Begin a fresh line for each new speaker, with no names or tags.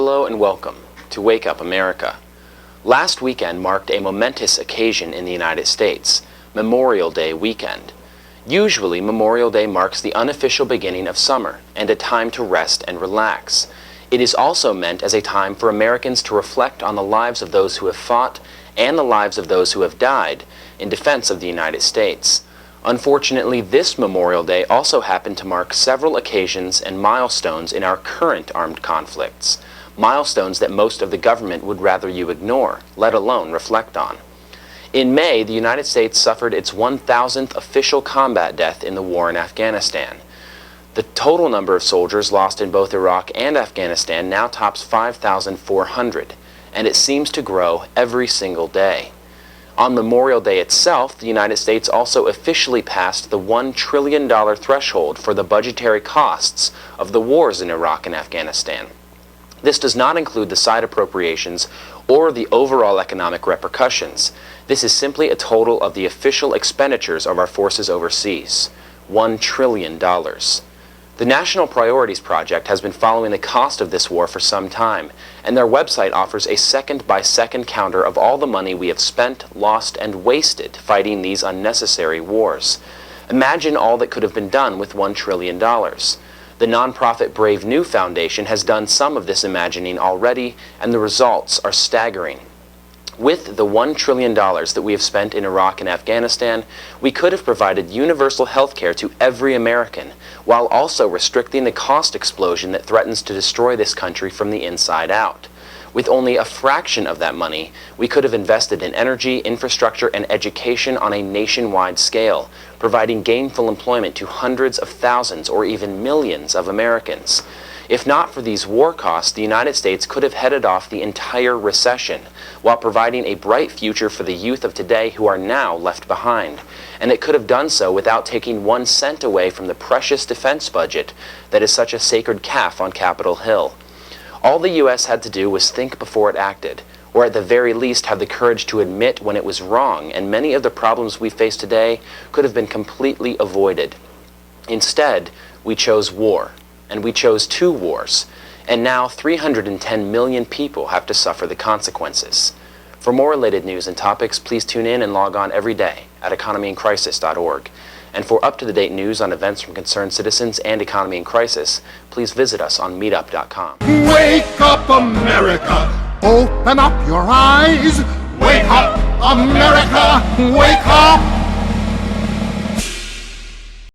Hello and welcome to Wake Up America. Last weekend marked a momentous occasion in the United States, Memorial Day weekend. Usually, Memorial Day marks the unofficial beginning of summer and a time to rest and relax. It is also meant as a time for Americans to reflect on the lives of those who have fought and the lives of those who have died in defense of the United States. Unfortunately, this Memorial Day also happened to mark several occasions and milestones in our current armed conflicts, milestones that most of the government would rather you ignore, let alone reflect on. In May, the United States suffered its 1,000th official combat death in the war in Afghanistan. The total number of soldiers lost in both Iraq and Afghanistan now tops 5,400, and it seems to grow every single day. On Memorial Day itself, the United States also officially passed the $1 trillion threshold for the budgetary costs of the wars in Iraq and Afghanistan. This does not include the side appropriations or the overall economic repercussions. This is simply a total of the official expenditures of our forces overseas, $1 trillion. The National Priorities Project has been following the cost of this war for some time, and their website offers a second-by-second counter of all the money we have spent, lost, and wasted fighting these unnecessary wars. Imagine all that could have been done with $1 trillion. The nonprofit Brave New Foundation has done some of this imagining already, and the results are staggering. With the $1 trillion that we have spent in Iraq and Afghanistan, we could have provided universal health care to every American, while also restricting the cost explosion that threatens to destroy this country from the inside out. With only a fraction of that money, we could have invested in energy, infrastructure, and education on a nationwide scale, providing gainful employment to hundreds of thousands or even millions of Americans. If not for these war costs, the United States could have headed off the entire recession, while providing a bright future for the youth of today who are now left behind. And it could have done so without taking 1 cent away from the precious defense budget that is such a sacred calf on Capitol Hill. All the U.S. had to do was think before it acted, or at the very least have the courage to admit when it was wrong, and many of the problems we face today could have been completely avoided. Instead, we chose war. And we chose 2 wars, and now 310 million people have to suffer the consequences. For more related news and topics, please tune in and log on every day at economyincrisis.org. And for up-to-the-date news on events from concerned citizens and economy in crisis, please visit us on meetup.com.
Wake up, America! Open up your eyes! Wake up, America! Wake up!